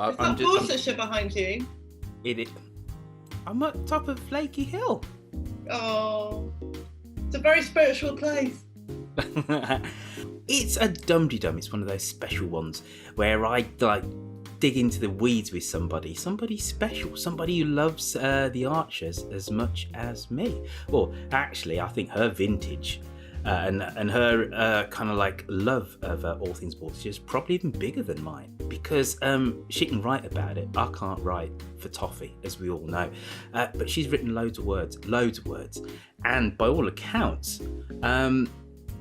Is that Worcestershire behind you? It is. I'm at top of Flaky Hill. Oh, it's a very spiritual place. It's a dum-de-dum. It's one of those special ones where I dig into the weeds with somebody special, somebody who loves the Archers as much as me. Well, actually, I think her vintage and her kind of like love of all things Worcestershire is probably even bigger than mine, because she can write about it. I can't write for toffee, as we all know, but she's written loads of words, and by all accounts,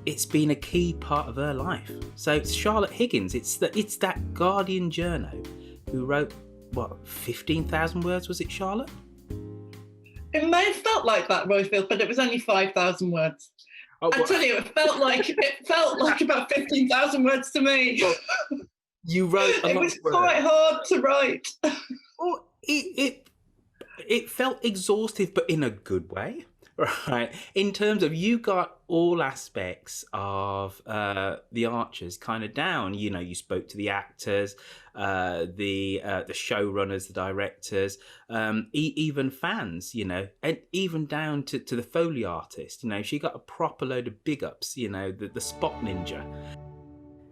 it's been a key part of her life. So it's Charlotte Higgins. It's that Guardian journo who wrote 15,000 words. Was it, Charlotte? It may have felt like that, Roifield, but it was only 5,000 words. Oh, I tell you, it felt like about 15,000 words to me. You wrote a lot. It was quite hard to write. Well, it felt exhaustive, but in a good way, right? In terms of, you got all aspects of the Archers kind of down. You know, you spoke to the actors, the showrunners, the directors, even fans, you know, and even down to the Foley artist. You know, she got a proper load of big ups, you know, the Spot Ninja.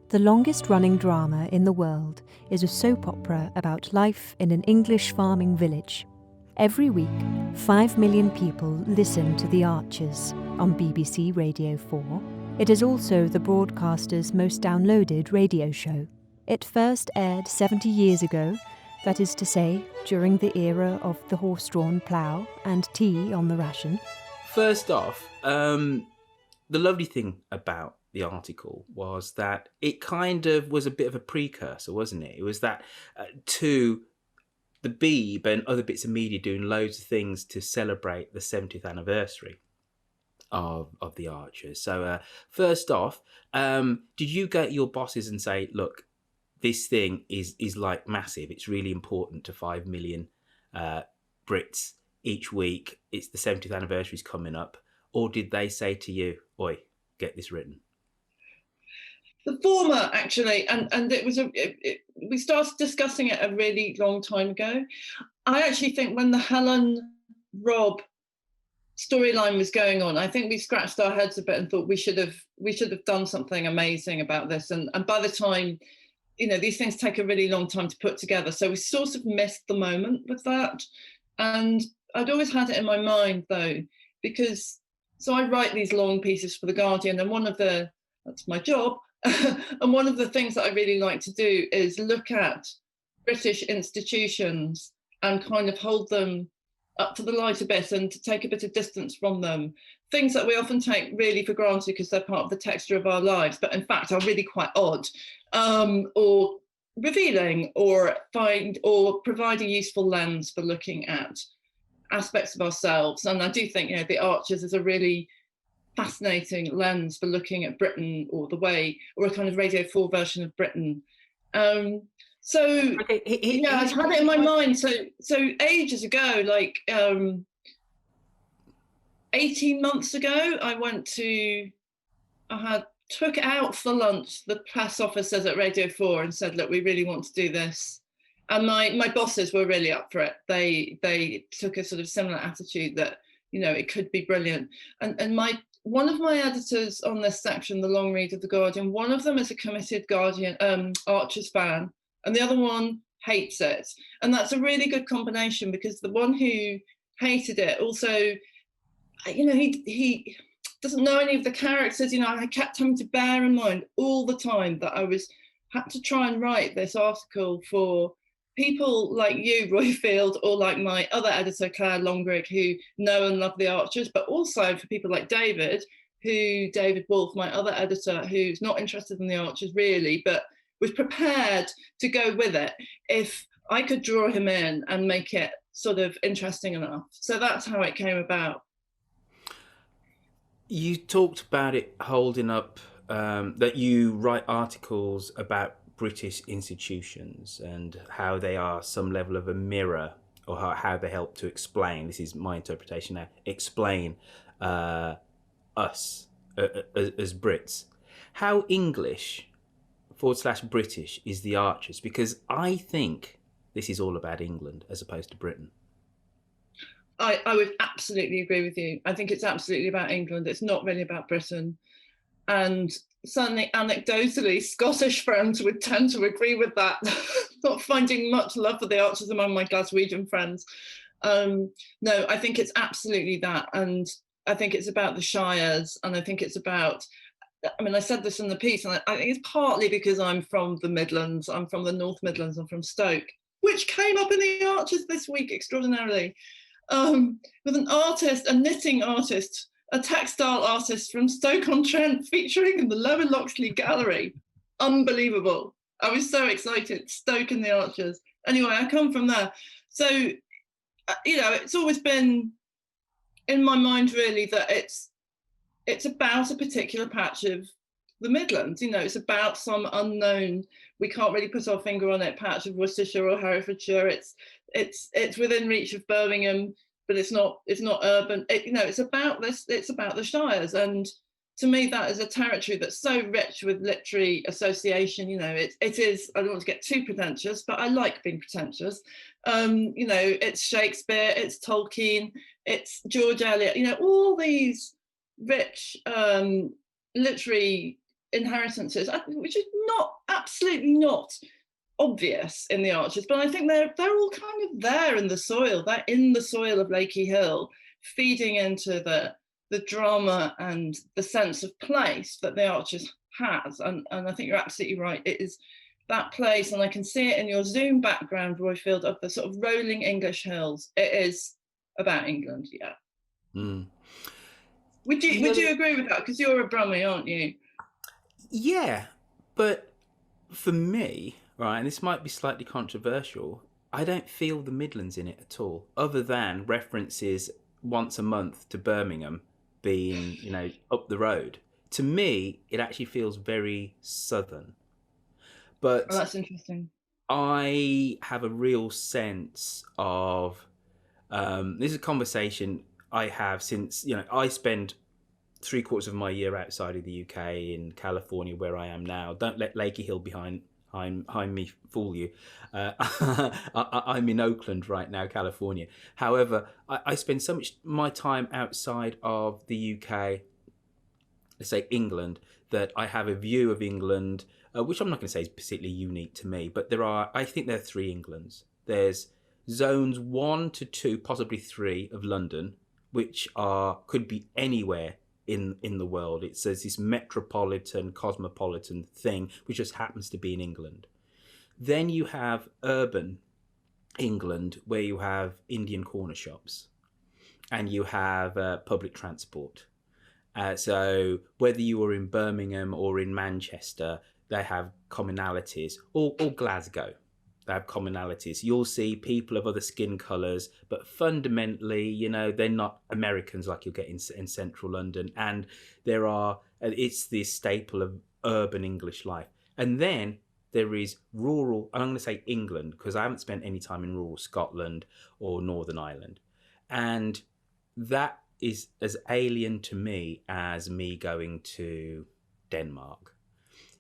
The longest-running drama in the world is a soap opera about life in an English farming village. Every week, 5 million people listen to The Archers on BBC Radio 4. It is also the broadcaster's most downloaded radio show. It first aired 70 years ago, that is to say, during the era of the horse-drawn plough and tea on the ration. First off, the lovely thing about the article was that it kind of was a bit of a precursor, wasn't it? It was that to the Beeb and other bits of media doing loads of things to celebrate the 70th anniversary of the Archers. So first off, did you get your bosses and say, look, this thing is like massive, it's really important to 5 million Brits each week, it's the 70th anniversary's coming up? Or did they say to you, oi, get this written? The former, actually, and it was we started discussing it a really long time ago. I actually think when the Helen Rob storyline was going on, I think we scratched our heads a bit and thought we should have done something amazing about this. And by the time, you know, these things take a really long time to put together, so we sort of missed the moment with that. And I'd always had it in my mind though, because so I write these long pieces for The Guardian, and that's my job. And one of the things that I really like to do is look at British institutions and kind of hold them up to the light a bit and to take a bit of distance from them. Things that we often take really for granted because they're part of the texture of our lives, but in fact are really quite odd, or revealing, or provide a useful lens for looking at aspects of ourselves. And I do think, you know, The Archers is a really fascinating lens for looking at Britain, or the way, or a kind of Radio 4 version of Britain. I've had it in my mind. So ages ago, like 18 months ago, took out for lunch the press officers at Radio 4 and said, look, we really want to do this. And my bosses were really up for it. They took a sort of similar attitude that, you know, it could be brilliant. And one of my editors on this section, the long read of The Guardian, one of them is a committed Archers fan, and the other one hates it. And that's a really good combination, because the one who hated it also, you know, he doesn't know any of the characters. You know, I kept having to bear in mind all the time that I had to try and write this article for people like you, Roifield, or like my other editor, Claire Longrick, who know and love The Archers, but also for people like David Wolf, my other editor, who's not interested in The Archers really, but was prepared to go with it if I could draw him in and make it sort of interesting enough. So that's how it came about. You talked about it holding up, that you write articles about British institutions and how they are some level of a mirror, or how they help to explain, this is my interpretation now, explain us as Brits. How English / British is the Archers? Because I think this is all about England as opposed to Britain. I would absolutely agree with you. I think it's absolutely about England. It's not really about Britain. And certainly anecdotally, Scottish friends would tend to agree with that. Not finding much love for the Archers among my Glaswegian friends. No, I think it's absolutely that. And I think it's about the Shires. And I think it's about, I mean, I said this in the piece, and I think it's partly because I'm from the Midlands. I'm from the North Midlands. I'm from Stoke, which came up in the Archers this week extraordinarily. With an artist, a knitting artist, a textile artist from Stoke-on-Trent featuring in the Lower Loxley Gallery. Unbelievable. I was so excited. Stoke and the Archers. Anyway, I come from there. So, it's always been in my mind really that it's about a particular patch of the Midlands. It's about some unknown, we can't really put our finger on it, patch of Worcestershire or Herefordshire. It's within reach of Birmingham, but it's not urban. It's about this. It's about the Shires, and to me, that is a territory that's so rich with literary association. It is. I don't want to get too pretentious, but I like being pretentious. It's Shakespeare, it's Tolkien, it's George Eliot. All these rich literary inheritances, which is absolutely not obvious in the Archers, but I think they're all kind of there in the soil. They're in the soil of Lakey Hill, feeding into the drama and the sense of place that the Archers has. And I think you're absolutely right. It is that place, and I can see it in your Zoom background, Roifield, of the sort of rolling English hills. It is about England, yeah. Mm. Would you agree with that? Because you're a Brummie, aren't you? Yeah, but for me, right, and this might be slightly controversial, I don't feel the Midlands in it at all, other than references once a month to Birmingham being, up the road. To me, it actually feels very southern. But that's interesting. I have a real sense of, this is a conversation I have since, I spend 3/4 of my year outside of the UK in California, where I am now. Don't let Lakey Hill behind me fool you. I'm in Oakland right now, California. However, I spend so much my time outside of the UK, let's say England, that I have a view of England, which I'm not going to say is particularly unique to me, but I think there are 3 Englands. There's zones 1 to 2, possibly 3 of London, which could be anywhere in the world. It's this metropolitan, cosmopolitan thing, which just happens to be in England. Then you have urban England, where you have Indian corner shops, and you have public transport. So whether you are in Birmingham or in Manchester, they have commonalities, or Glasgow. They have commonalities. You'll see people of other skin colours, but fundamentally, they're not Americans like you'll get in central London. And it's this staple of urban English life. And then there is rural, and I'm going to say England, because I haven't spent any time in rural Scotland or Northern Ireland. And that is as alien to me as me going to Denmark.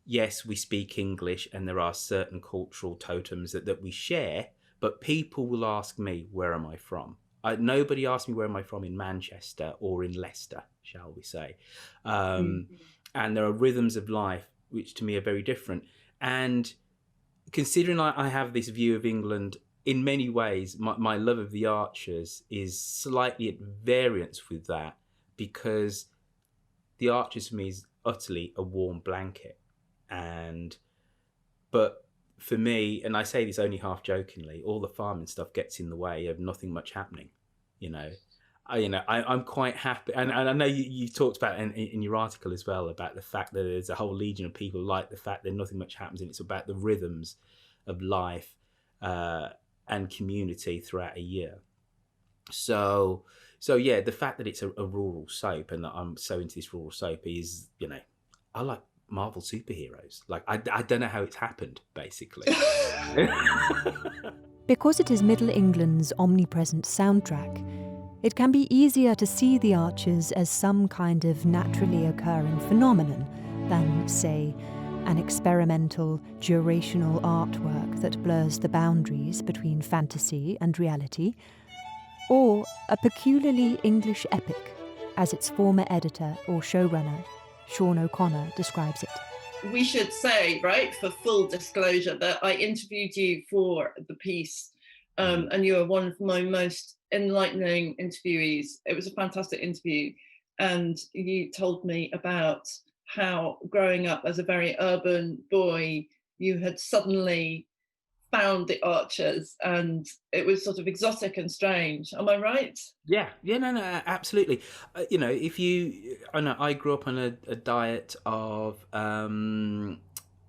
Yes, we speak English and there are certain cultural totems that we share, but people will ask me, where am I from? Nobody asks me where am I from in Manchester or in Leicester, shall we say. And there are rhythms of life which to me are very different. And considering I have this view of England, in many ways, my love of the Archers is slightly at variance with that, because the Archers for me is utterly a warm blanket. But for me, and I say this only half jokingly, all the farming stuff gets in the way of nothing much happening. I'm quite happy, and I know you talked about in your article as well about the fact that there's a whole legion of people who like the fact that nothing much happens, and it's about the rhythms of life and community throughout a year. So yeah, the fact that it's a rural soap and that I'm so into this rural soap is, I like Marvel superheroes. Like, I don't know how it's happened, basically. Because it is Middle England's omnipresent soundtrack, it can be easier to see the Archers as some kind of naturally occurring phenomenon than, say, an experimental, durational artwork that blurs the boundaries between fantasy and reality, or a peculiarly English epic, as its former editor or showrunner, Sean O'Connor, describes it. We should say, right, for full disclosure, that I interviewed you for the piece, and you are one of my most enlightening interviewees. It was a fantastic interview, and you told me about how growing up as a very urban boy, you had suddenly found the Archers, and it was sort of exotic and strange. Am I right? Yeah, no, absolutely. I grew up on a diet of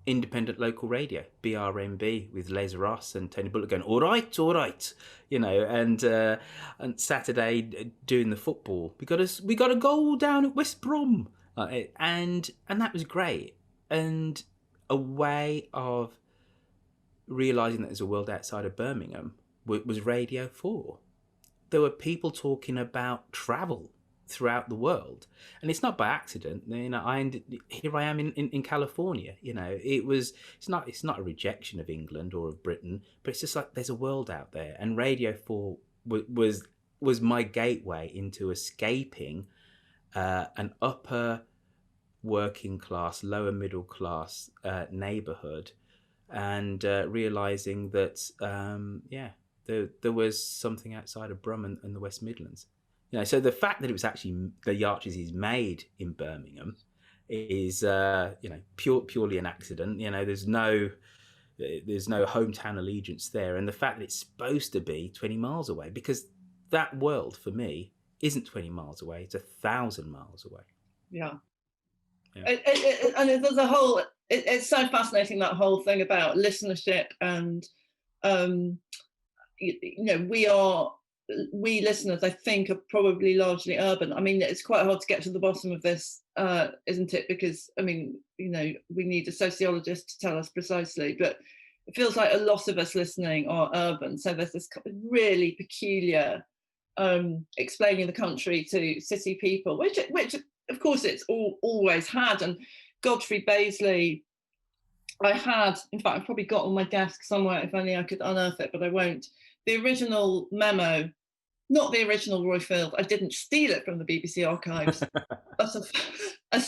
independent local radio, BRMB, with Les Ross and Tony Bullock going, all right, and Saturday doing the football. We got a goal down at West Brom, and that was great, and a way of realising that there's a world outside of Birmingham was Radio 4. There were people talking about travel throughout the world, and it's not by accident. Here I am in California. It's not a rejection of England or of Britain, but it's just like there's a world out there, and Radio 4 was my gateway into escaping an upper working class, lower middle class neighborhood, and realizing that there was something outside of Brum and the West Midlands. So the fact that it was actually the Archers is made in Birmingham is purely an accident. There's no hometown allegiance there, and the fact that it's supposed to be 20 miles away, because that world for me isn't 20 miles away, it's 1,000 miles away. Yeah. And there's a whole, it's so fascinating, that whole thing about listenership, and we listeners, I think, are probably largely urban. I mean, it's quite hard to get to the bottom of this, isn't it? Because, I mean, we need a sociologist to tell us precisely, but it feels like a lot of us listening are urban. So there's this really peculiar explaining the country to city people, which of course it's always had. And Godfrey Bazley, in fact, I've probably got on my desk somewhere, if only I could unearth it, but I won't. The original memo, not the original Roifield, I didn't steal it from the BBC archives, but I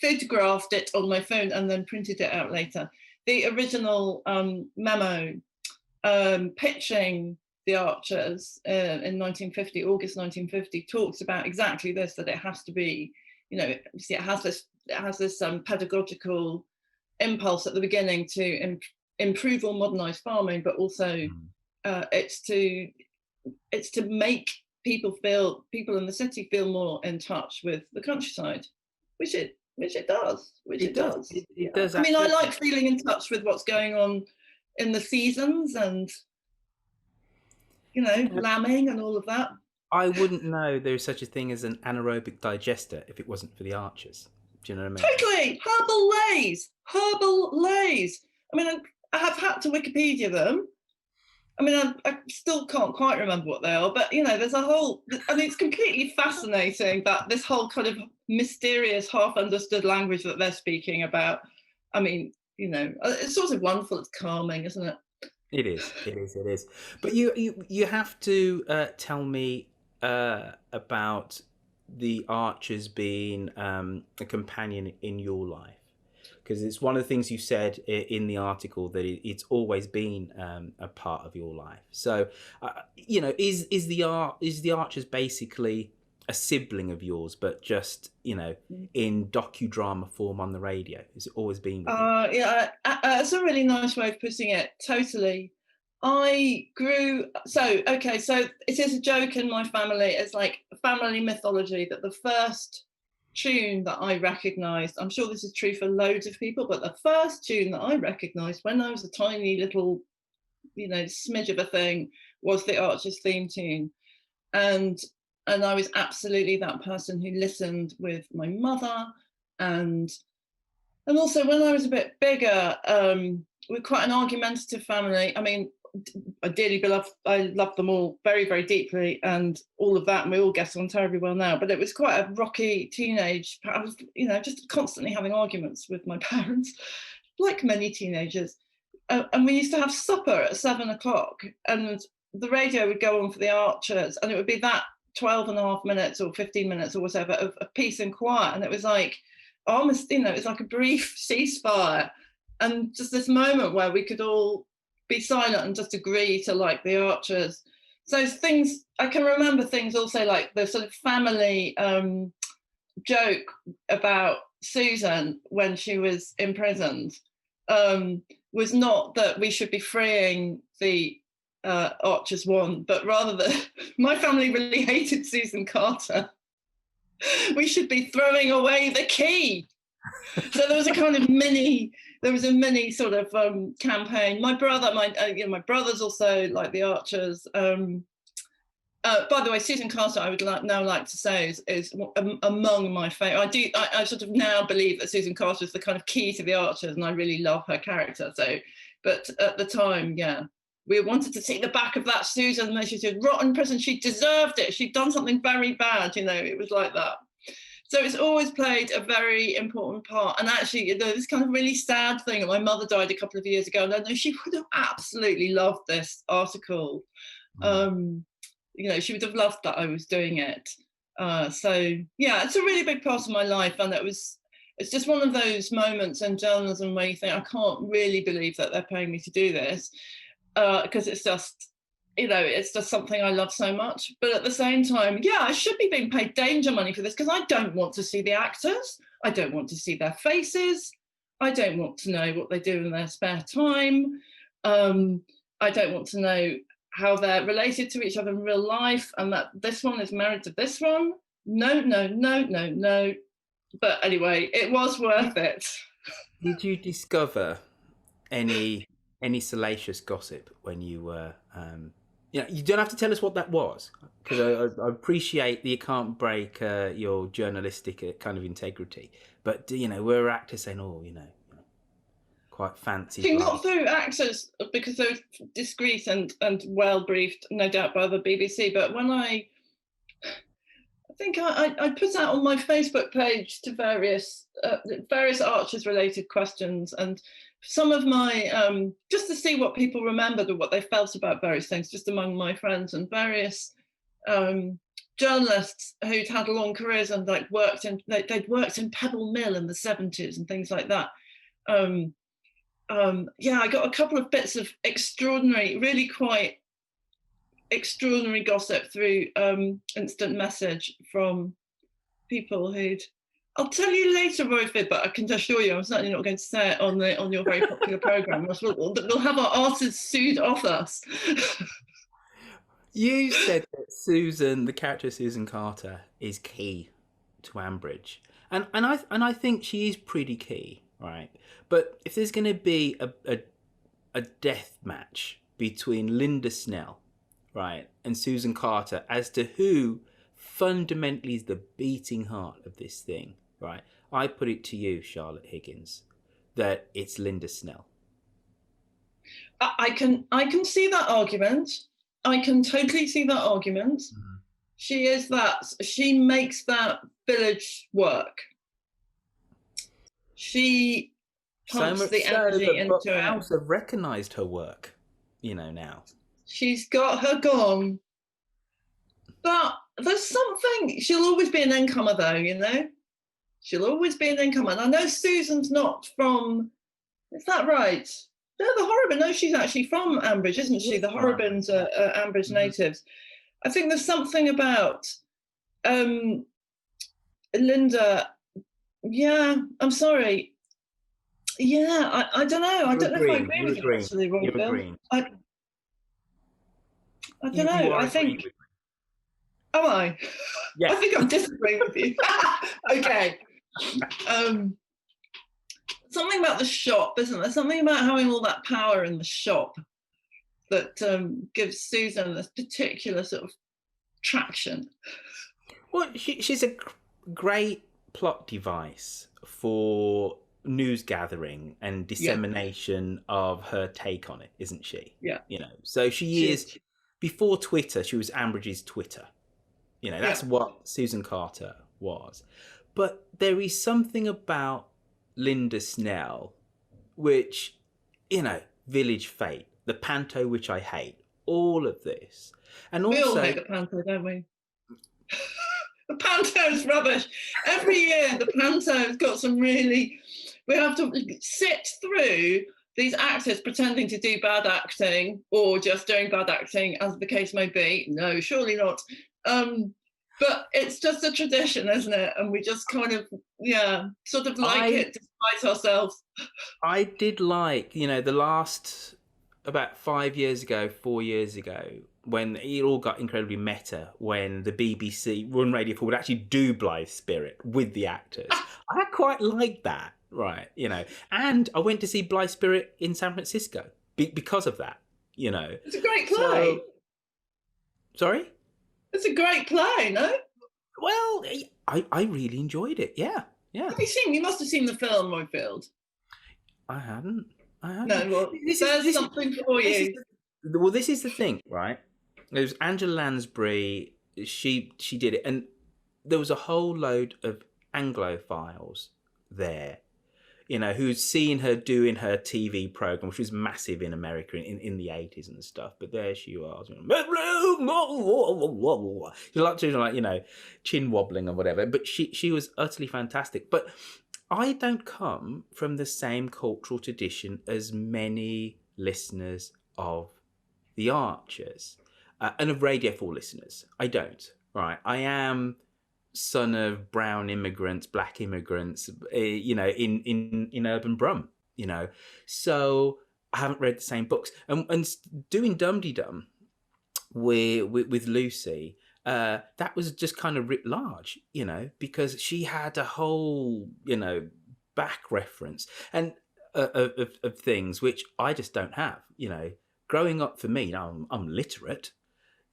photographed it on my phone and then printed it out later. The original memo pitching the Archers in 1950, August 1950, talks about exactly this, that it has to be, it has this pedagogical impulse at the beginning to improve or modernise farming, but also it's to make people in the city feel more in touch with the countryside, which it does. It does. I mean, I like feeling in touch with what's going on in the seasons, and lambing and all of that. I wouldn't know there is such a thing as an anaerobic digester if it wasn't for the Archers. Do you know what I mean? Totally. Herbal lays. I mean, I have had to Wikipedia them. I mean, I still can't quite remember what they are, but there's a whole. I mean, it's completely fascinating that this whole kind of mysterious, half-understood language that they're speaking about. I mean, it's sort of wonderful. It's calming, isn't it? It is. But you have to tell me about the Archers being a companion in your life, because it's one of the things you said in the article, that it's always been a part of your life. So, is the Archers basically a sibling of yours, but just in docudrama form on the radio? Has it always been with you? Yeah, it's a really nice way of putting it. Totally. I grew so it is a joke in my family. It's like family mythology that the first tune that I recognised, I'm sure this is true for loads of people, but the first tune that I recognised when I was a tiny little, smidge of a thing, was the Archers theme tune. And I was absolutely that person who listened with my mother, and And also, when I was a bit bigger, we're quite an argumentative family. I mean, I love them all very, very deeply, and all of that. And we all get on terribly well now. But it was quite a rocky teenage. I was, just constantly having arguments with my parents, like many teenagers. And we used to have supper at 7:00, and the radio would go on for the Archers, and it would be that 12.5 minutes or 15 minutes or whatever of peace and quiet. And it was like almost, it's like a brief ceasefire, and just this moment where we could all be silent and just agree to like the Archers. So things, I can remember things also like the sort of family joke about Susan when she was imprisoned was not that we should be freeing the Archers one, but rather that my family really hated Susan Carter. We should be throwing away the key. So there was a kind of mini sort of campaign. My brother's also like the Archers. By the way, Susan Carter, I would now like to say is among my favourite. I sort of now believe that Susan Carter is the kind of key to the Archers, and I really love her character. So, but at the time, yeah, we wanted to see the back of that Susan, and then she said, "Rotten prison, she deserved it. She'd done something very bad." It was like that. So it's always played a very important part. And actually, this kind of really sad thing, my mother died a couple of years ago, and I know she would have absolutely loved this article. She would have loved that I was doing it. So yeah, it's a really big part of my life, and it's just one of those moments in journalism where you think, I can't really believe that they're paying me to do this, because it's just, it's just something I love so much. But at the same time, yeah, I should be being paid danger money for this, because I don't want to see the actors. I don't want to see their faces. I don't want to know what they do in their spare time. I don't want to know how they're related to each other in real life, and that this one is married to this one. No. But anyway, it was worth it. Did you discover any salacious gossip when you were you don't have to tell us what that was, because I appreciate that you can't break your journalistic kind of integrity, but were actors saying, quite fancy, not through actors, because they were discreet and well briefed, no doubt, by the BBC, but when I think I put out on my Facebook page to various Archers related questions, and some of my just to see what people remembered or what they felt about various things, just among my friends, and various journalists who'd had long careers and they'd worked in Pebble Mill in the 70s and things like that. I got a couple of bits of really quite extraordinary gossip through instant message from people who'd. I'll tell you later, Roifield, but I can assure you I'm certainly not going to say it on your very popular programme. We'll have our artists sued off us. You said that the character Susan Carter, is key to Ambridge, and I think she is pretty key, right? But if there's going to be a death match between Linda Snell, right, and Susan Carter as to who fundamentally is the beating heart of this thing, right, I put it to you, Charlotte Higgins, that it's Linda Snell. I can see that argument. I can totally see that argument. Mm-hmm. She makes that village work. She pumps the energy into it. House have recognised her work, now. She's got her gong. But there's something, she'll always be an incomer though, She'll always be an incomer. And I know Susan's not from, is that right? No, the Horrobin. No, she's actually from Ambridge, isn't she? The Horrobins are Ambridge natives. I think there's something about Linda. Yeah, I'm sorry. Yeah, I don't know. I don't know if I agree with you, actually, Roifield. I don't know. I think. Am I? Yeah. I think I'm disagreeing with you. Okay. Something about the shop, isn't there? Something about having all that power in the shop that gives Susan this particular sort of traction. Well, she's a great plot device for news gathering and dissemination of her take on it, isn't she? Yeah. So she is, before Twitter, she was Ambridge's Twitter. That's what Susan Carter was. But there is something about Linda Snell, which, Village Fate, the Panto which I hate, all of this. And we also, all hate the Panto, don't we? The Panto's rubbish. Every year, the Panto's got some really... We have to sit through these actors pretending to do bad acting or just doing bad acting, as the case may be. No, surely not. But it's just a tradition, isn't it? And we just kind of, sort of like it despite ourselves. I did like, the last, about 4 years ago, when it all got incredibly meta, when the BBC Run Radio 4 would actually do Blythe Spirit with the actors. I quite liked that, right? And I went to see Blythe Spirit in San Francisco because of that, It's a great play. Sorry? It's a great play, no? Well, I really enjoyed it, yeah. You must have seen the film, Roifield. I hadn't. No, well, there's something for you. This is the thing, right? It was Angela Lansbury. She did it, and there was a whole load of Anglophiles there, who'd seen her doing her TV program, which was massive in America in the 80s and stuff. But there she was, chin wobbling or whatever. But she was utterly fantastic. But I don't come from the same cultural tradition as many listeners of The Archers and of Radio 4 listeners. I don't, right? I am son of brown immigrants, black immigrants, in urban Brum, So I haven't read the same books. And doing Dum Dee Dum with Lucy, that was just kind of writ large, because she had a whole, back reference and of things which I just don't have, Growing up for me, I'm literate,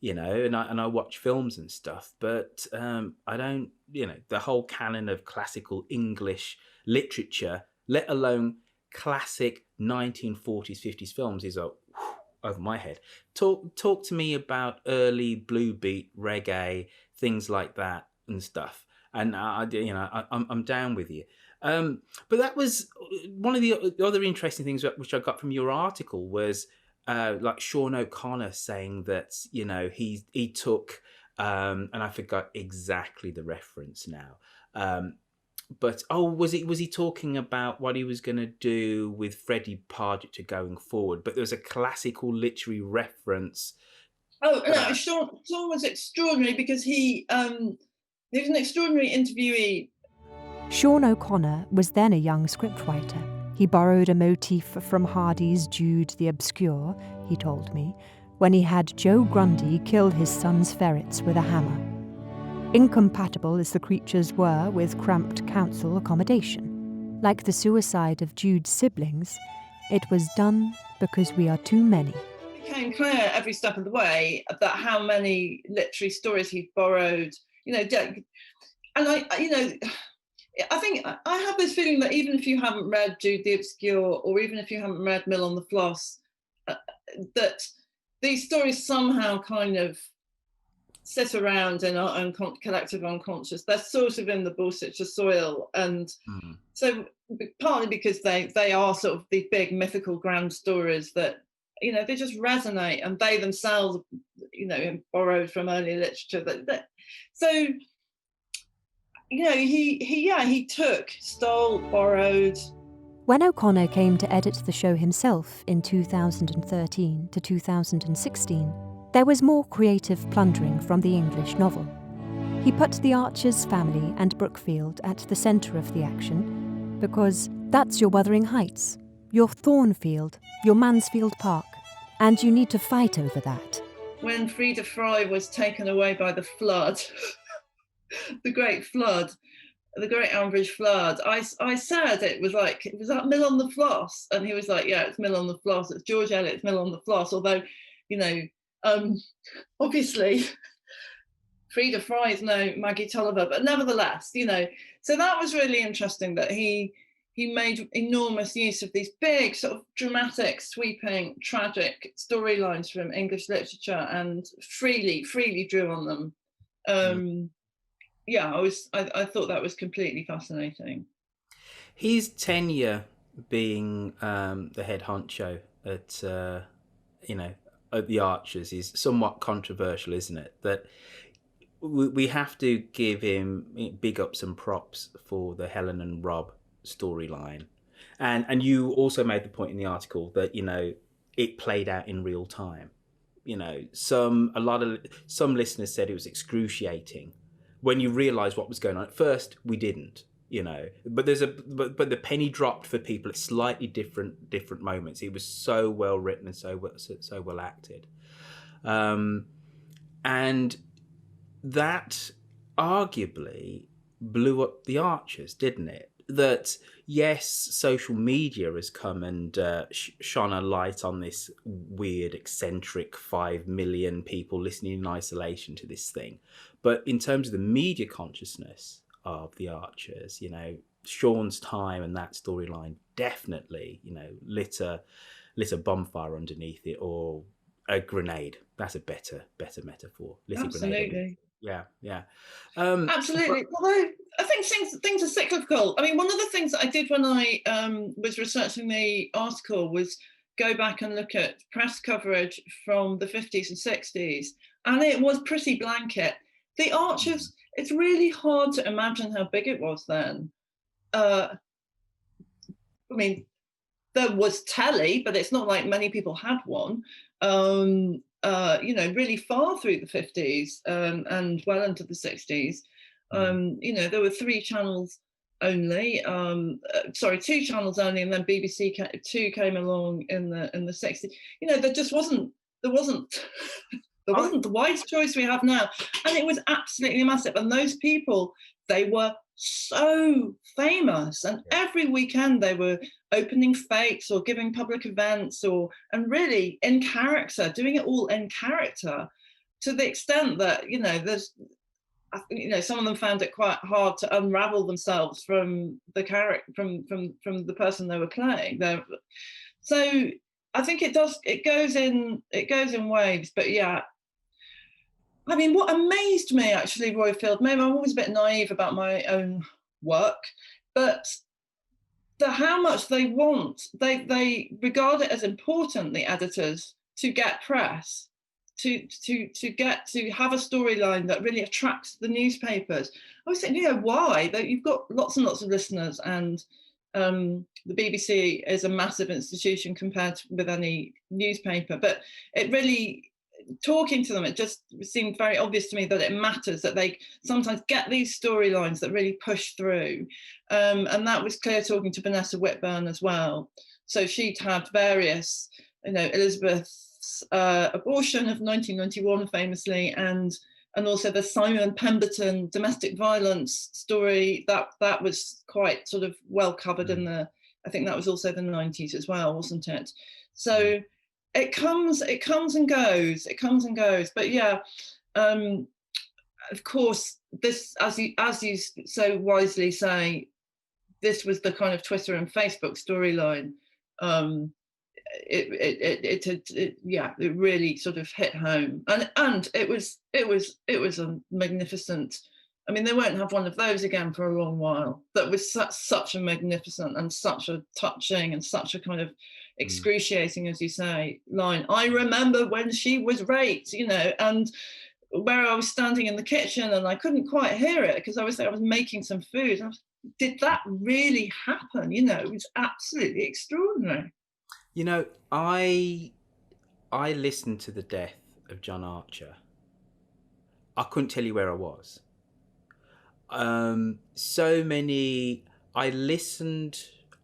and I watch films and stuff, but I don't, the whole canon of classical English literature, let alone classic 1940s, 50s films, is over my head. Talk to me about early blue beat, reggae, things like that and stuff, and I'm down with you. But that was one of the other interesting things which I got from your article was. Like Sean O'Connor saying that, he took, and I forgot exactly the reference now. But was he talking about what he was going to do with Freddie Pargeter going forward? But there was a classical literary reference. Oh no, Sean was extraordinary because he was an extraordinary interviewee. Sean O'Connor was then a young scriptwriter. He borrowed a motif from Hardy's Jude the Obscure, he told me, when he had Joe Grundy kill his son's ferrets with a hammer. Incompatible as the creatures were with cramped council accommodation. Like the suicide of Jude's siblings, it was done because we are too many. It became clear every step of the way that how many literary stories he'd borrowed, and I think I have this feeling that even if you haven't read Jude the Obscure, or even if you haven't read Mill on the Floss, that these stories somehow kind of sit around in our collective unconscious. They're sort of in the Borsetshire soil, and so partly because they are sort of these big mythical grand stories that they just resonate, and they themselves borrowed from early literature. So. He took, stole, borrowed. When O'Connor came to edit the show himself in 2013 to 2016, there was more creative plundering from the English novel. He put the Archers family and Brookfield at the centre of the action because that's your Wuthering Heights, your Thornfield, your Mansfield Park, and you need to fight over that. When Frida Fry was taken away by the flood, the great Ambridge flood, I said it was that Mill on the Floss, and he was like, yeah, it's Mill on the Floss, it's George Eliot's Mill on the Floss, although obviously Frida Fry is no Maggie Tulliver, but nevertheless, so that was really interesting that he he made enormous use of these big, sort of dramatic, sweeping, tragic storylines from English literature and freely drew on them. Yeah, I thought that was completely fascinating. His tenure being the head honcho at at the Archers is somewhat controversial, isn't it? That we have to give him big ups and props for the Helen and Rob storyline, and you also made the point in the article that it played out in real time. Some listeners said it was excruciating when you realise what was going on. At first, we didn't. But but the penny dropped for people at slightly different moments. It was so well written and so well acted, and that arguably blew up the Archers, didn't it? That yes, social media has come and shone a light on this weird, eccentric 5 million people listening in isolation to this thing, but in terms of the media consciousness of the Archers, Sean's time and that storyline definitely, lit a bonfire underneath it, or a grenade. That's a better metaphor. Lit Absolutely. A grenade. Yeah. Absolutely. Although I think things are cyclical. I mean, one of the things that I did when I was researching the article was go back and look at press coverage from the 50s and 60s, and it was pretty blanket. The Archers, it's really hard to imagine how big it was then. I mean, there was telly, but it's not like many people had one. Really far through the 50s and well into the 60s. There were 3 channels only. 2 channels only, and then BBC 2 came along in the 60s. There wasn't the wide choice we have now, and it was absolutely massive. And those people, they were so famous, and every weekend they were opening fetes or giving public events, and really in character, doing it all in character, to the extent that some of them found it quite hard to unravel themselves from the character, from the person they were playing. So I think it goes in waves, but yeah. I mean, what amazed me actually, Roifield, maybe I'm always a bit naive about my own work, but how much they regard it as important, the editors, to get press, to have a storyline that really attracts the newspapers. I was thinking, why? You've got lots and lots of listeners, and the BBC is a massive institution compared with any newspaper, but it really, talking to them, it just seemed very obvious to me that it matters that they sometimes get these storylines that really push through. And that was clear talking to Vanessa Whitburn as well. So she'd had various, Elizabeth's abortion of 1991 famously, and also the Simon Pemberton domestic violence story, that was quite sort of well covered in I think that was also the 90s as well, wasn't it? So it comes and goes. But yeah, of course, this, as you so wisely say, this was the kind of Twitter and Facebook storyline. It really sort of hit home, and it was a magnificent. I mean, they won't have one of those again for a long while. That was such a magnificent and such a touching and such a kind of excruciating, as you say, line. I remember when she was raped, and where I was standing in the kitchen and I couldn't quite hear it because I was making some food. Did that really happen? It was absolutely extraordinary. I listened to the death of John Archer. I couldn't tell you where I was.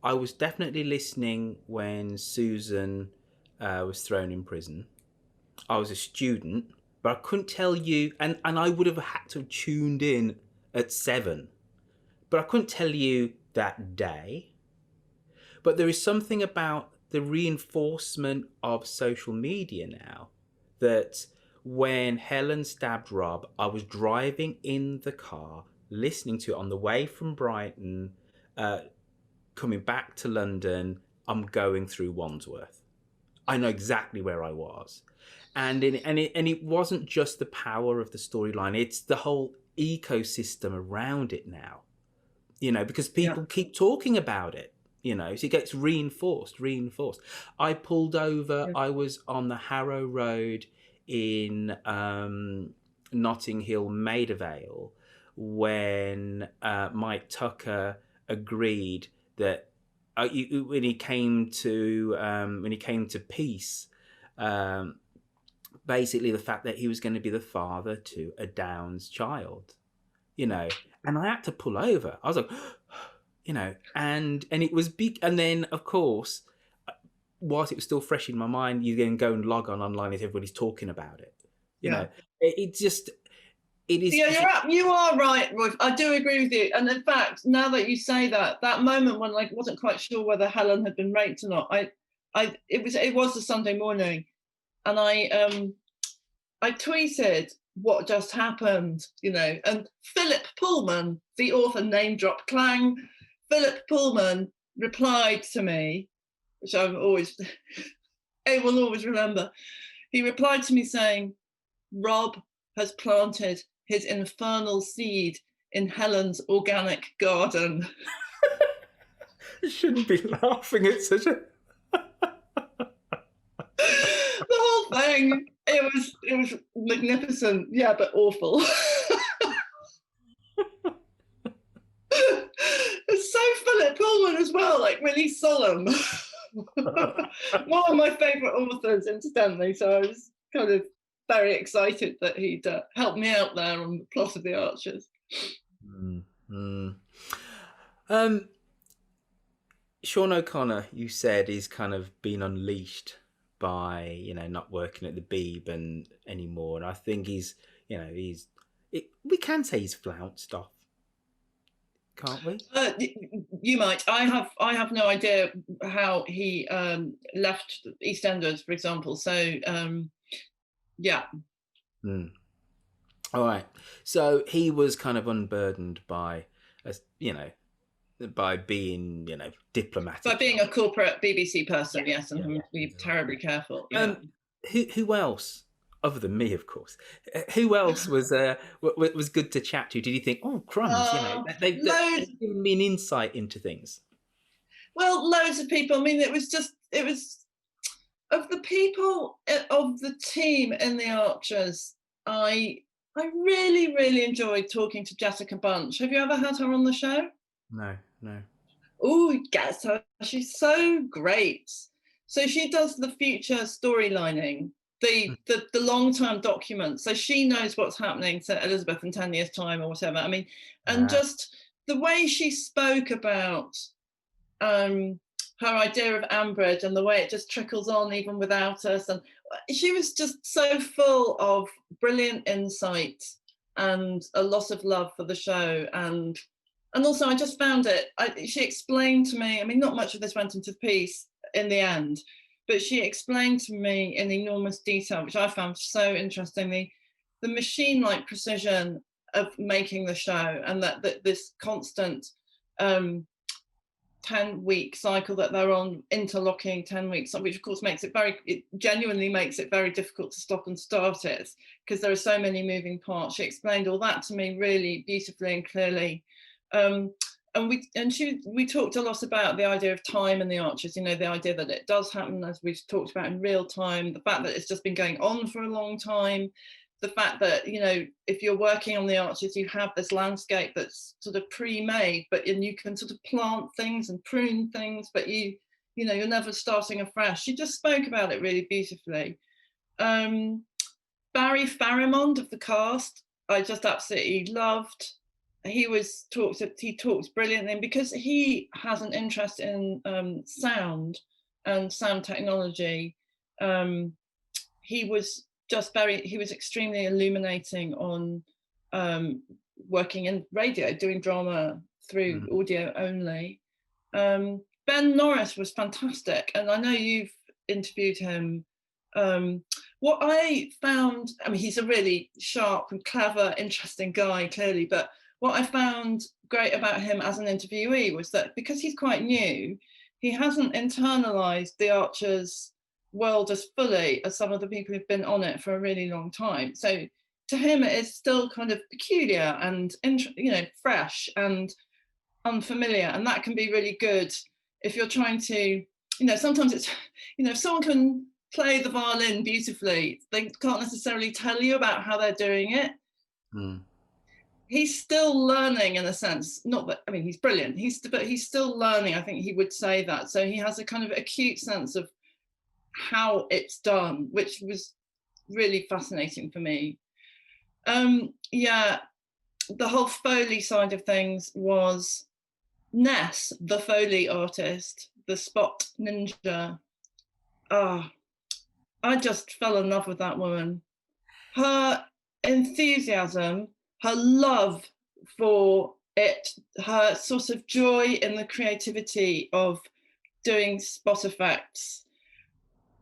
I was definitely listening when Susan was thrown in prison. I was a student, but I couldn't tell you, and I would have had to have tuned in at 7, but I couldn't tell you that day. But there is something about the reinforcement of social media now, that when Helen stabbed Rob, I was driving in the car, listening to it on the way from Brighton, coming back to London, I'm going through Wandsworth. I know exactly where I was. And it wasn't just the power of the storyline, it's the whole ecosystem around it now. Because people keep talking about it, so it gets reinforced. I pulled over, I was on the Harrow Road in Notting Hill, Maida Vale, when Mike Tucker agreed that when he came to peace, basically the fact that he was going to be the father to a Downs child, and I had to pull over. I was like, and it was big. And then, of course, whilst it was still fresh in my mind, you then go and log on online as everybody's talking about it. It is. Yeah, you are right, Roy. I do agree with you. And in fact, now that you say that moment when I wasn't quite sure whether Helen had been raped or not, it was a Sunday morning, and I tweeted what just happened, and Philip Pullman, the author, name drop clang. Philip Pullman replied to me, which I will always remember. He replied to me saying, "Rob has planted his infernal seed in Helen's organic garden." You shouldn't be laughing at such a... The whole thing, it was magnificent, yeah, but awful. It's so Philip Pullman as well, like really solemn. One of my favourite authors, incidentally, so I was kind of very excited that he'd helped me out there on the plot of The Archers. Sean O'Connor, you said, is kind of been unleashed by not working at the Beeb anymore, and I think we can say he's flounced off, can't we? You might. I have no idea how he left EastEnders, for example. So yeah. All right. So he was kind of unburdened by, by being, diplomatic. By being a corporate BBC person, yes, and having to be terribly careful. Yeah. Who else, other than me, of course, who else was good to chat to? Did you think, oh, crumbs, they've given me an insight into things? Well, loads of people. I mean, it was of the people of the team in The Archers, I really, really enjoyed talking to Jessica Bunch. Have you ever had her on the show? No. Oh, get her. She's so great. So she does the future storylining, the long-term documents. So she knows what's happening to Elizabeth in 10 years' time or whatever. I mean, and just the way she spoke about her idea of Ambridge and the way it just trickles on even without us. And she was just so full of brilliant insight and a lot of love for the show. And also I just found it, she explained to me, I mean, not much of this went into the piece in the end, but she explained to me in enormous detail, which I found so interesting, the machine-like precision of making the show, and that this constant 10-week cycle that they're on, interlocking 10 weeks, which of course it genuinely makes it very difficult to stop and start it, because there are so many moving parts. She explained all that to me really beautifully and clearly. And we talked a lot about the idea of time in The Archers, the idea that it does happen, as we've talked about, in real time, the fact that it's just been going on for a long time, the fact that, if you're working on The Archers, you have this landscape that's sort of pre-made, and you can sort of plant things and prune things, but you're never starting afresh. She just spoke about it really beautifully. Barry Farimond of the cast, I just absolutely loved. He talks brilliantly, and because he has an interest in sound and sound technology, he was extremely illuminating on working in radio, doing drama through audio only. Ben Norris was fantastic, and I know you've interviewed him. What I found, I mean, he's a really sharp and clever, interesting guy, clearly, but what I found great about him as an interviewee was that because he's quite new, he hasn't internalized the Archers world as fully as some of the people who've been on it for a really long time. So to him, it is still kind of peculiar and fresh and unfamiliar, and that can be really good if you're trying to, sometimes it's, if someone can play the violin beautifully, they can't necessarily tell you about how they're doing it. He's still learning in a sense. Not that, I mean, he's brilliant. But he's still learning. I think he would say that. So he has a kind of acute sense of how it's done, which was really fascinating for me. The whole Foley side of things was Ness, the Foley artist, the spot ninja. I just fell in love with that woman. Her enthusiasm, her love for it, her sort of joy in the creativity of doing spot effects,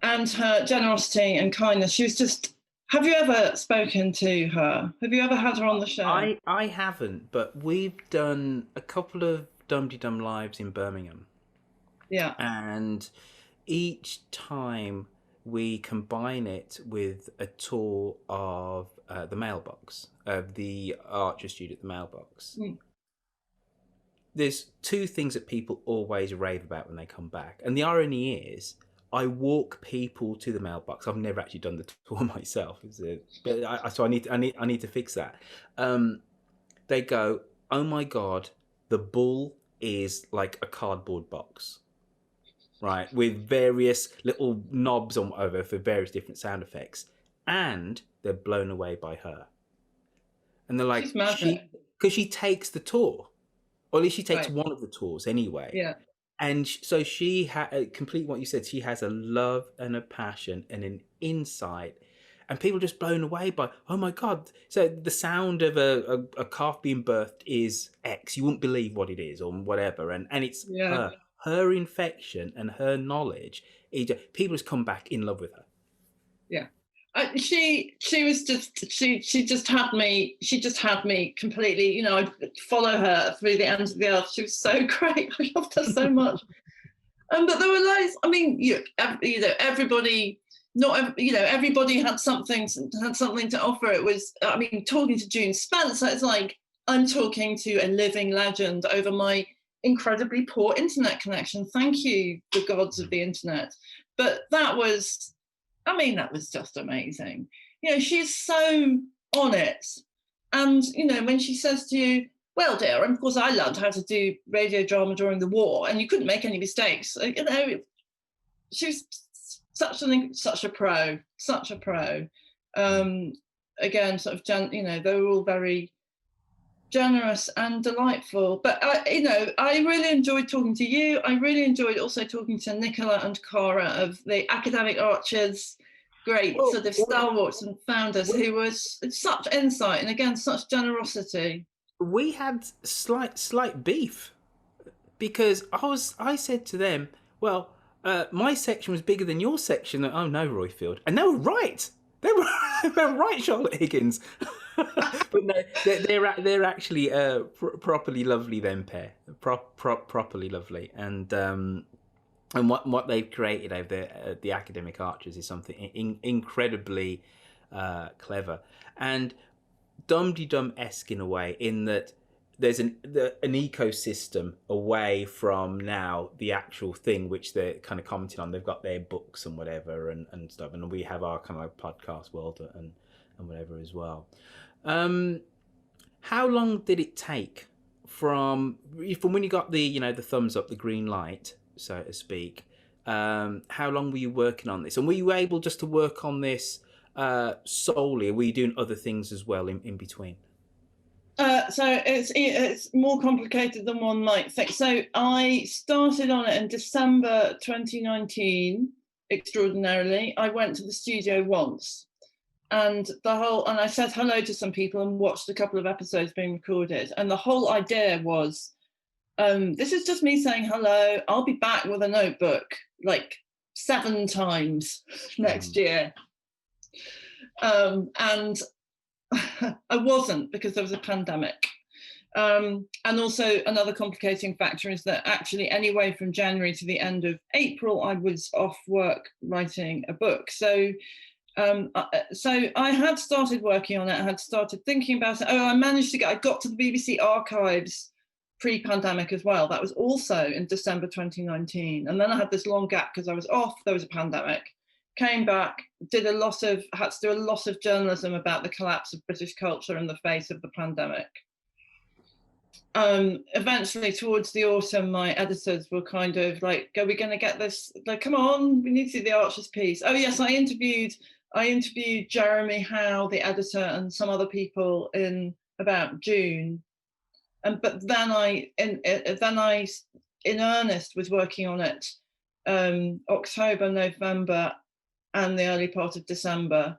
and her generosity and kindness. She was just... Have you ever spoken to her? Have you ever had her on the show? I haven't, but we've done a couple of Dum-de-Dum Lives in Birmingham. Yeah. And each time we combine it with a tour of the mailbox, of the Archer studio at the mailbox. There's two things that people always rave about when they come back. And the irony is, I walk people to the mailbox. I've never actually done the tour myself, so I need to fix that. They go, "Oh my God, the bull is like a cardboard box, right, with various little knobs on over for various different sound effects," and they're blown away by her. And they're like, because she takes the tour, or at least she takes one of the tours anyway. Yeah. And so she complete what you said. She has a love and a passion and an insight, and people are just blown away by, oh my God. So the sound of a calf being birthed is X. You wouldn't believe what it is or whatever. And it's her infection and her knowledge. People just come back in love with her. Yeah. She just had me completely, I'd follow her through the ends of the earth. She was so great. I loved her so much. But there were loads, I mean, everybody, everybody had something to offer. It was, I mean, talking to June Spencer, it's like I'm talking to a living legend over my incredibly poor internet connection. Thank you, the gods of the internet. But that was just amazing. She's so on it. And, when she says to you, well, dear, and of course I learned how to do radio drama during the war, and you couldn't make any mistakes. She was such a pro. Again, sort of, they were all very generous and delightful. But, I really enjoyed talking to you. I really enjoyed also talking to Nicola and Cara of the Academic Archers, great sort of stalwarts and founders who was such insight and, again, such generosity. We had slight beef because I said to them, well, my section was bigger than your section. Oh no, Roifield. And they were right. They were right, Charlotte Higgins. But no, they're actually properly lovely. Them pair, properly lovely, and what they've created over there, the Academic Archers, is something incredibly clever and Dum-de-Dum-esque in a way, in that there's an ecosystem away from now the actual thing which they're kind of commenting on. They've got their books and whatever and stuff, and we have our kind of like podcast world and whatever as well. How long did it take from when you got the the thumbs up, the green light, so to speak? How long were you working on this, and were you able just to work on this solely, or were you doing other things as well in between? So it's more complicated than one might think. So I started on it in December 2019. Extraordinarily, I went to the studio once, and I said hello to some people and watched a couple of episodes being recorded. And the whole idea was, this is just me saying hello. I'll be back with a notebook like 7 times next year. And I wasn't, because there was a pandemic. And also another complicating factor is that actually anyway from January to the end of April, I was off work writing a book. So I had started working on it, I had started thinking about it. I got to the BBC archives pre-pandemic as well. That was also in December 2019. And then I had this long gap because I was off, there was a pandemic. Came back, had to do a lot of journalism about the collapse of British culture in the face of the pandemic. Eventually towards the autumn, my editors were kind of like, are we going to get this? Like, come on, we need to see the Archers piece. Oh yes, I interviewed Jeremy Howe, the editor, and some other people in about June. But then I in earnest was working on it October, November, and the early part of December.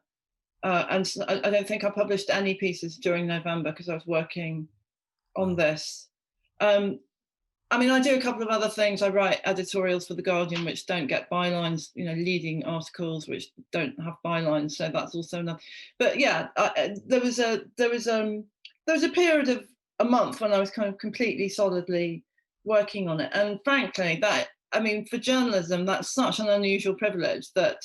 And I don't think I published any pieces during November because I was working on this. I mean, I do a couple of other things. I write editorials for The Guardian, which don't get bylines, leading articles which don't have bylines. So that's also enough. But yeah, there was a period of a month when I was kind of completely solidly working on it. And frankly, for journalism, that's such an unusual privilege that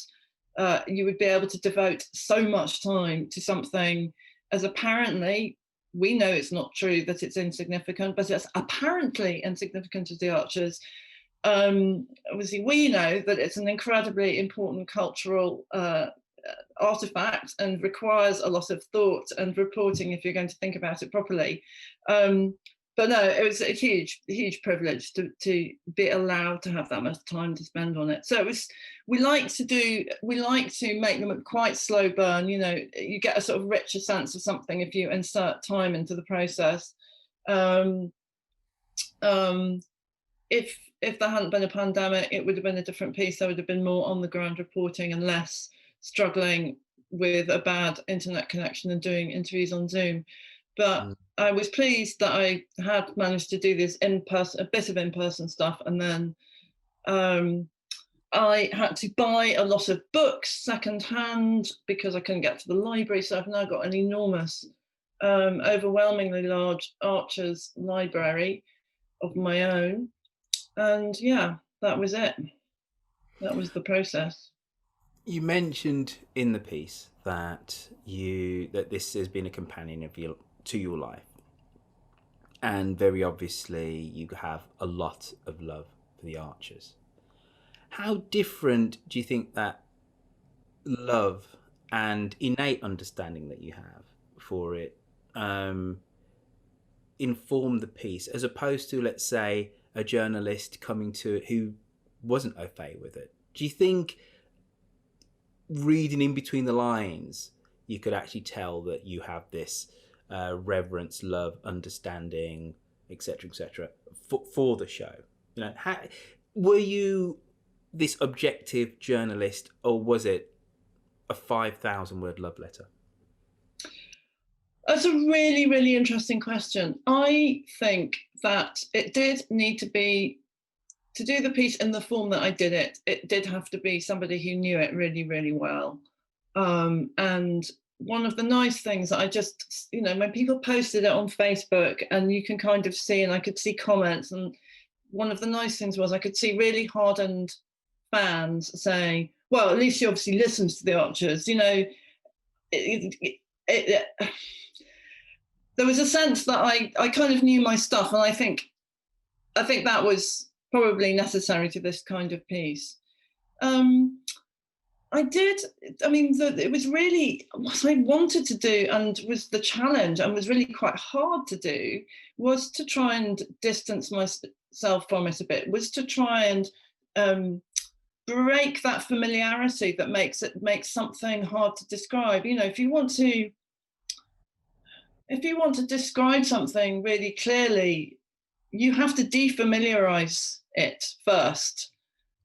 you would be able to devote so much time to something as apparently, we know it's not true that it's insignificant, but it's apparently insignificant as the Archers. Obviously, we know that it's an incredibly important cultural artifact and requires a lot of thought and reporting if you're going to think about it properly. But no, it was a huge, huge privilege to be allowed to have that much time to spend on it. So we like to make them a quite slow burn. You get a sort of richer sense of something if you insert time into the process. If there hadn't been a pandemic, it would have been a different piece. There would have been more on the ground reporting and less struggling with a bad internet connection and doing interviews on Zoom. But I was pleased that I had managed to do this a bit of in-person stuff. And then I had to buy a lot of books secondhand because I couldn't get to the library. So I've now got an enormous, overwhelmingly large Archers library of my own. And yeah, that was it. That was the process. You mentioned in the piece that this has been a companion to your life, and very obviously you have a lot of love for the Archers. How different do you think that love and innate understanding that you have for it inform the piece, as opposed to, let's say, a journalist coming to it who wasn't au fait with it? Do you think reading in between the lines you could actually tell that you have this reverence, love, understanding, etc., for the show? Were you this objective journalist, or was it a 5,000-word love letter? That's a really, really interesting question. I think that it did need to be, to do the piece in the form that I did it, it did have to be somebody who knew it really, really well. And one of the nice things that I just, when people posted it on Facebook, and you can kind of see, and I could see comments, and one of the nice things was I could see really hardened fans saying, well, at least she obviously listens to the Archers. There was a sense that I kind of knew my stuff, and I think that was probably necessary to this kind of piece. It was really what I wanted to do, and was the challenge, and was really quite hard to do, was to try and distance myself from it a bit, was to try and break that familiarity that makes something hard to describe. If you want to describe something really clearly, you have to defamiliarize it first.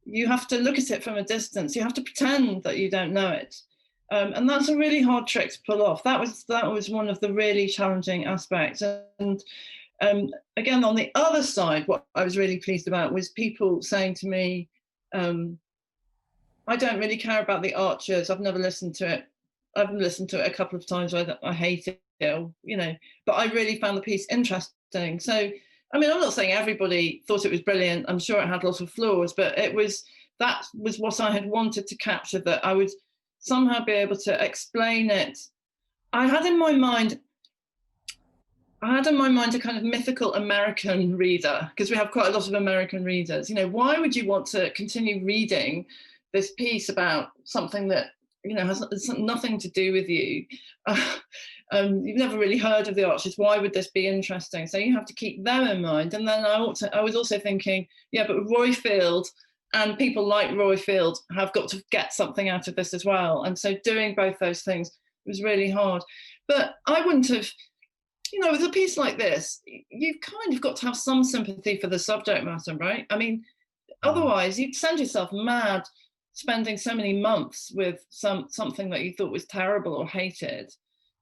You have to look at it from a distance. You have to pretend that you don't know it. And that's a really hard trick to pull off. That was one of the really challenging aspects. And again, on the other side, what I was really pleased about was people saying to me, I don't really care about the Archers. I've never listened to it. I've listened to it a couple of times. I hate it, but I really found the piece interesting. interesting. So, I mean, I'm not saying everybody thought it was brilliant. I'm sure it had lots of flaws, but that was what I had wanted to capture, that I would somehow be able to explain it. I had in my mind a kind of mythical American reader, because we have quite a lot of American readers. Why would you want to continue reading this piece about something that, has nothing to do with you? You've never really heard of the Archers. Why would this be interesting? So you have to keep them in mind. And then I was also thinking, yeah, but Roifield and people like Roifield have got to get something out of this as well. And so doing both those things was really hard. But I wouldn't have, with a piece like this, you've kind of got to have some sympathy for the subject matter, right? I mean, otherwise you'd send yourself mad spending so many months with something that you thought was terrible or hated.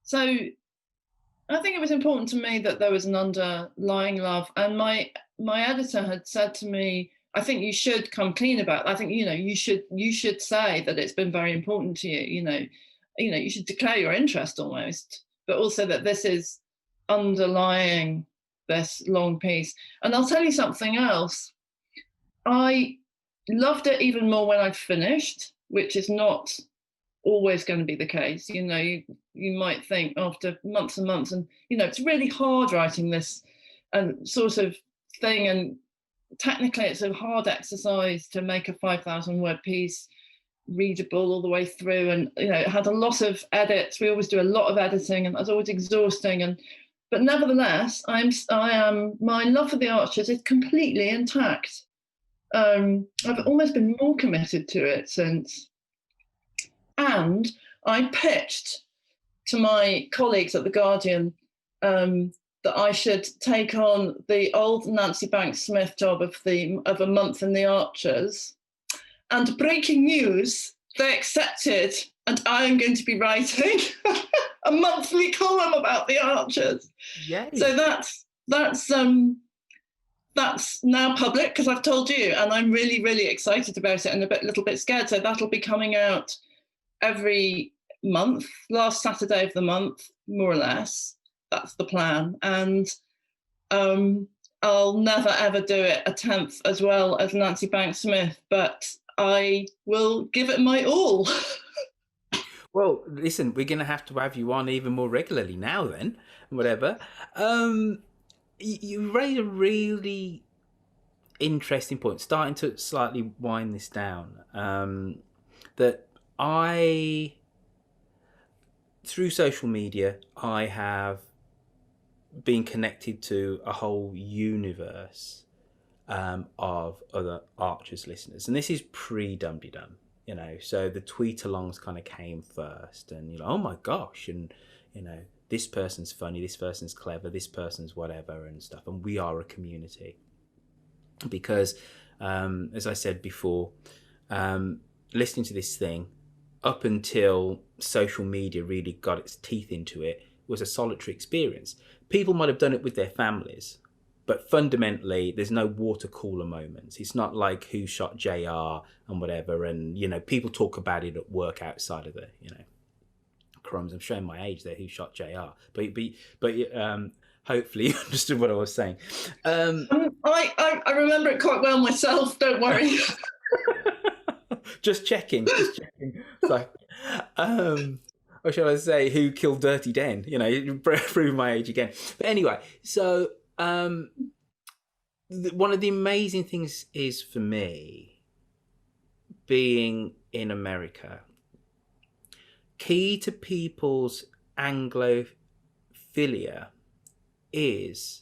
So I think it was important to me that there was an underlying love. And my editor had said to me, I think you should come clean about it. I think, you should say that it's been very important to you, you should declare your interest almost, but also that this is underlying this long piece. And I'll tell you something else. I loved it even more when I'd finished, which is not always going to be the case. You might think after months and months, and it's really hard writing this and sort of thing, and technically it's a hard exercise to make a 5,000 word piece readable all the way through, and it had a lot of edits. We always do a lot of editing, and that's always exhausting. But nevertheless, my love for the Archers is completely intact. I've almost been more committed to it since. And I pitched to my colleagues at The Guardian that I should take on the old Nancy Banks Smith job of a month in the Archers. And breaking news, they accepted, and I am going to be writing a monthly column about the Archers. Yay. So that's now public, because I've told you, and I'm really, really excited about it and a little bit scared. So that'll be coming out every month, last Saturday of the month, more or less. That's the plan. And I'll never, ever do it a tenth as well as Nancy Banks Smith, but I will give it my all. Well, listen, we're going to have you on even more regularly now then, whatever. You raised a really interesting point, starting to slightly wind this down, that through social media, I have been connected to a whole universe of other Archers listeners. And this is pre-Dum-de-Dum, so the tweet-alongs kind of came first, and, oh my gosh, and, this person's funny, this person's clever, this person's whatever and stuff. And we are a community. Because, as I said before, listening to this thing, up until social media really got its teeth into it, was a solitary experience. People might have done it with their families, but fundamentally, there's no water cooler moments. It's not like who shot JR and whatever. And, people talk about it at work outside of the, crumbs. I'm showing my age there, who shot JR. But hopefully you understood what I was saying. I remember it quite well myself, don't worry. Just checking. So, or shall I say, who killed Dirty Den? Prove my age again. But anyway, so one of the amazing things is, for me, being in America, key to people's Anglophilia is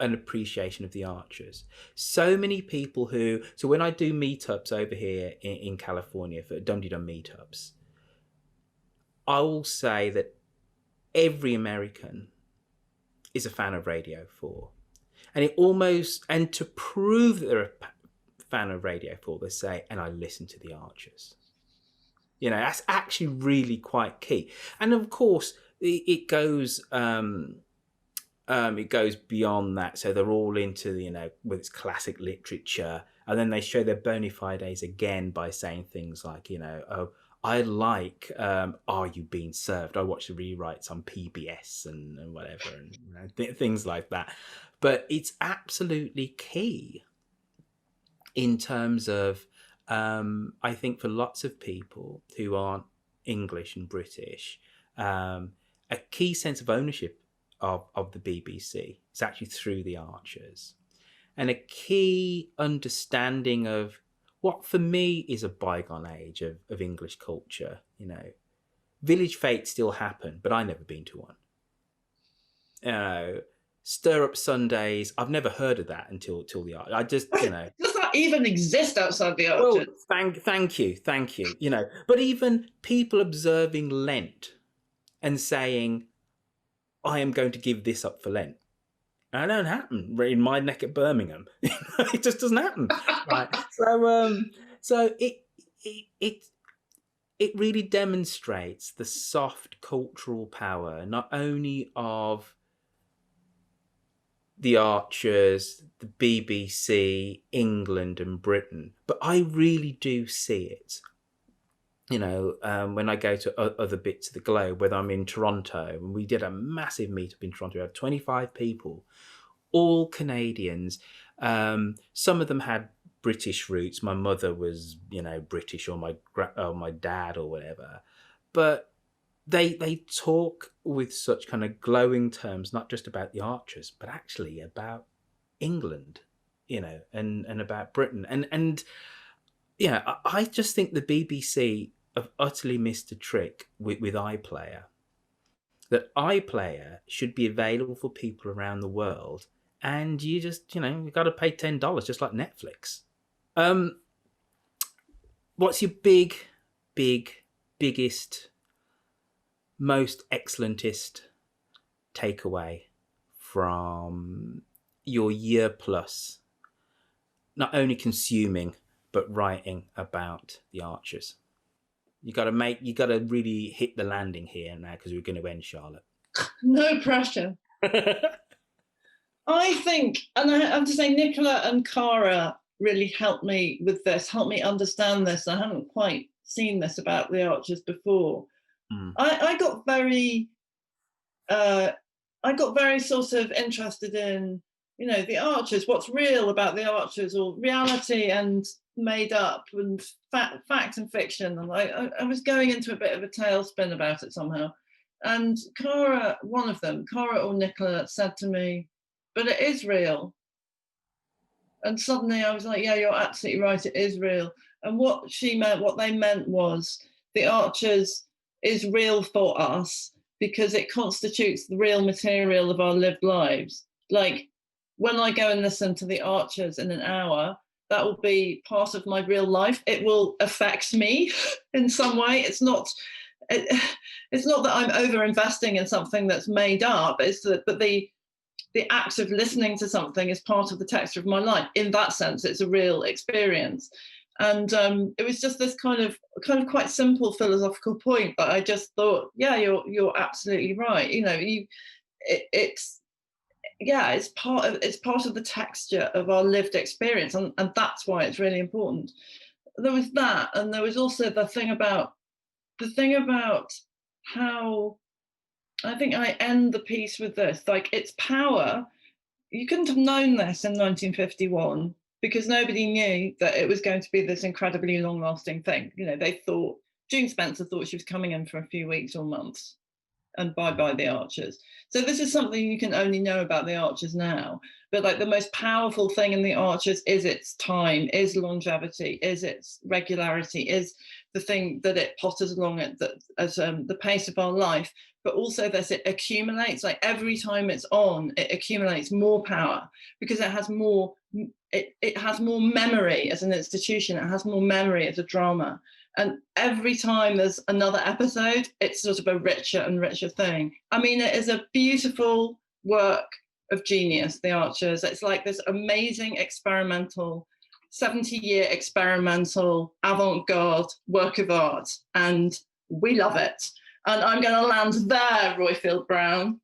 an appreciation of the Archers. So many people so when I do meetups over here in California for Dum-de-Dum meetups, I will say that every American is a fan of Radio 4. And to prove that they're a fan of Radio 4, they say, and I listen to the Archers. That's actually really quite key. And of course, it goes beyond that. So they're all into, with its classic literature. And then they show their bona fides again by saying things like, I like Are You Being Served? I watch the rewrites on PBS and whatever, and things like that. But it's absolutely key in terms of, I think for lots of people who aren't English and British, a key sense of ownership of the BBC is actually through the Archers. And a key understanding of what for me is a bygone age of English culture. You know, village fetes still happen, but I've never been to one. You know, stir up Sundays, I've never heard of that until the Archers. I just, you know, does that even exist outside the Archers? Well, thank you. You know, but even people observing Lent and saying, I am going to give this up for Lent. That don't happen in my neck of Birmingham. It just doesn't happen. Right. So it really demonstrates the soft cultural power, not only of the Archers, the BBC, England and Britain, but I really do see it. You know, when I go to other bits of the globe, whether I'm in Toronto, and we did a massive meetup in Toronto, we had 25 people, all Canadians. Some of them had British roots. My mother was, you know, British, or my dad or whatever. But they talk with such kind of glowing terms, not just about the Archers, but actually about England, you know, and about Britain. And yeah, I just think the BBC have utterly missed a trick with iPlayer. That iPlayer should be available for people around the world, and you just, you know, you've got to pay $10, just like Netflix. What's your biggest, most excellentest takeaway from your year plus, not only consuming but writing about the Archers? You got to really hit the landing here now, because we're going to end, Charlotte. No pressure. I think, and I have to say, Nicola and Cara really helped me with this, helped me understand this. I haven't quite seen this about the Archers before. I got very sort of interested in, you know, the Archers, what's real about the Archers, or reality and made up, and fact and fiction. And I was going into a bit of a tailspin about it somehow. And Cara, one of them, Cara or Nicola, said to me, but it is real. And suddenly I was like, yeah, you're absolutely right, it is real. And what they meant was, the Archers is real for us because it constitutes the real material of our lived lives. Like, when I go and listen to the Archers in an hour, that will be part of my real life. It will affect me in some way. It's not that I'm over-investing in something that's made up. It's that the act of listening to something is part of the texture of my life. In that sense, it's a real experience. And it was just this kind of quite simple philosophical point that I just thought, yeah, you're absolutely right. You know, it's part of the texture of our lived experience, and that's why it's really important. There was that, and there was also the thing about how, I think I end the piece with this, like, its power. You couldn't have known this in 1951 because nobody knew that it was going to be this incredibly long-lasting thing. You know, they thought, June Spencer thought she was coming in for a few weeks or months, and bye-bye the Archers. So this is something you can only know about the Archers now. But like, the most powerful thing in the Archers is its time, is longevity, is its regularity, is the thing that it potters along at the pace of our life. But also that it accumulates, like every time it's on, it accumulates more power because it has more memory as an institution. It has more memory as a drama. And every time there's another episode, it's sort of a richer and richer thing. I mean, it is a beautiful work of genius, The Archers. It's like this amazing experimental, 70-year experimental avant-garde work of art. And we love it. And I'm going to land there, Roifield Brown.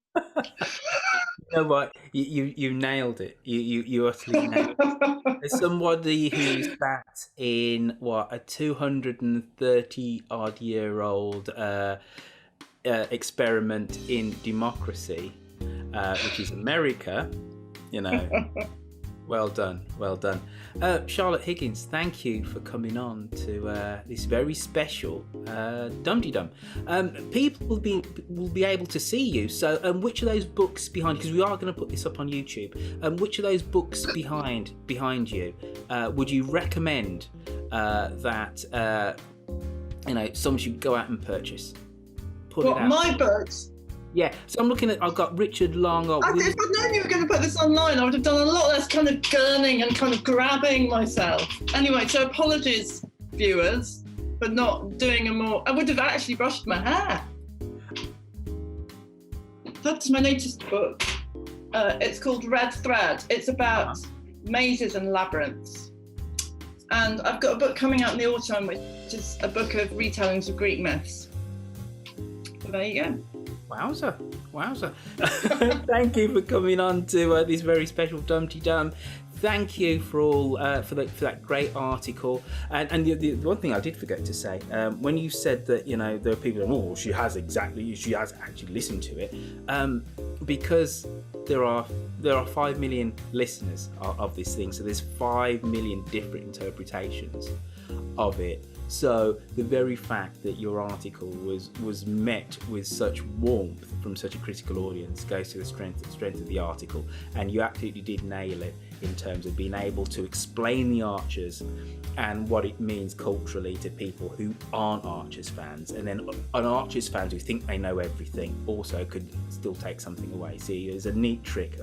know what? You nailed it. You utterly nailed it. As somebody who sat in a 230 odd year old experiment in democracy, which is America, well done. Charlotte Higgins, thank you for coming on to this very special Dum-de-Dum. People will be able to see you. So, which of those books behind? Because we are going to put this up on YouTube. Which of those books behind you would you recommend that someone should go out and purchase? Put it out. My books? Yeah, so I'm looking at. I've got Richard Long. If I'd known you were going to put this online, I would have done a lot less kind of gurning and kind of grabbing myself. Anyway, so apologies, viewers, for not doing a more. I would have actually brushed my hair. That's my latest book. It's called Red Thread. It's about mazes and labyrinths. And I've got a book coming out in the autumn, which is a book of retellings of Greek myths. So there you go. Wowza. Thank you for coming on to this very special Dum-de-Dum. Thank you for all for that great article. And the one thing I did forget to say, when you said that there are people going, she has actually listened to it, because there are 5 million listeners of this thing, so there's 5 million different interpretations of it. So the very fact that your article was met with such warmth from such a critical audience goes to the strength of the article, and you absolutely did nail it in terms of being able to explain the Archers and what it means culturally to people who aren't Archers fans, and then an Archers fans who think they know everything also could still take something away. See, there's a neat trick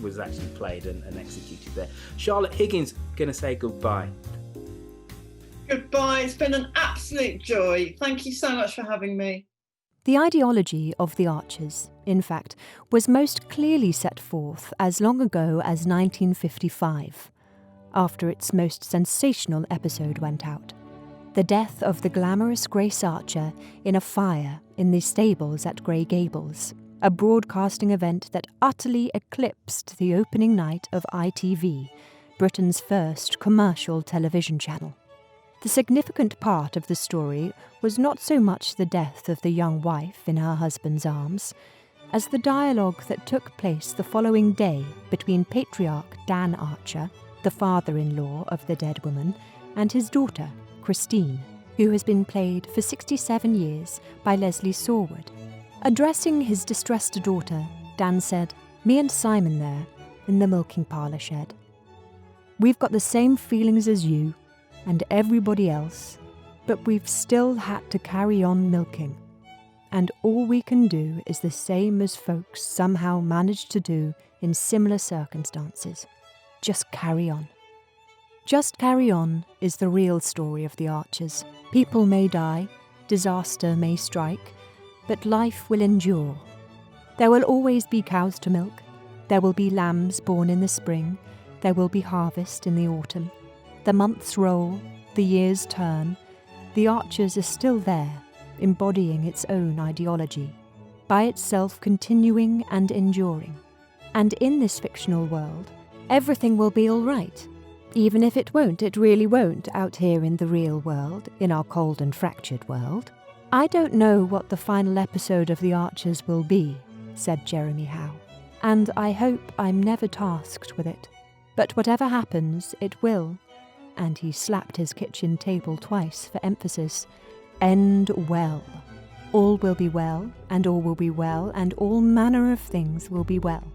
was actually played and executed there. Charlotte Higgins, gonna say goodbye. Goodbye. It's been an absolute joy. Thank you so much for having me. The ideology of the Archers, in fact, was most clearly set forth as long ago as 1955, after its most sensational episode went out. The death of the glamorous Grace Archer in a fire in the stables at Grey Gables, a broadcasting event that utterly eclipsed the opening night of ITV, Britain's first commercial television channel. The significant part of the story was not so much the death of the young wife in her husband's arms, as the dialogue that took place the following day between patriarch Dan Archer, the father-in-law of the dead woman, and his daughter, Christine, who has been played for 67 years by Leslie Sorwood. Addressing his distressed daughter, Dan said, "Me and Simon there, in the milking parlour shed. We've got the same feelings as you, and everybody else, but we've still had to carry on milking. And all we can do is the same as folks somehow managed to do in similar circumstances. Just carry on." Just carry on is the real story of the Archers. People may die, disaster may strike, but life will endure. There will always be cows to milk, there will be lambs born in the spring, there will be harvest in the autumn. The months roll, the years turn, the Archers are still there, embodying its own ideology, by itself continuing and enduring. And in this fictional world, everything will be all right. Even if it won't, it really won't out here in the real world, in our cold and fractured world. "I don't know what the final episode of The Archers will be," said Jeremy Howe, "and I hope I'm never tasked with it. But whatever happens, it will," and he slapped his kitchen table twice for emphasis, "end well. All will be well, and all will be well, and all manner of things will be well."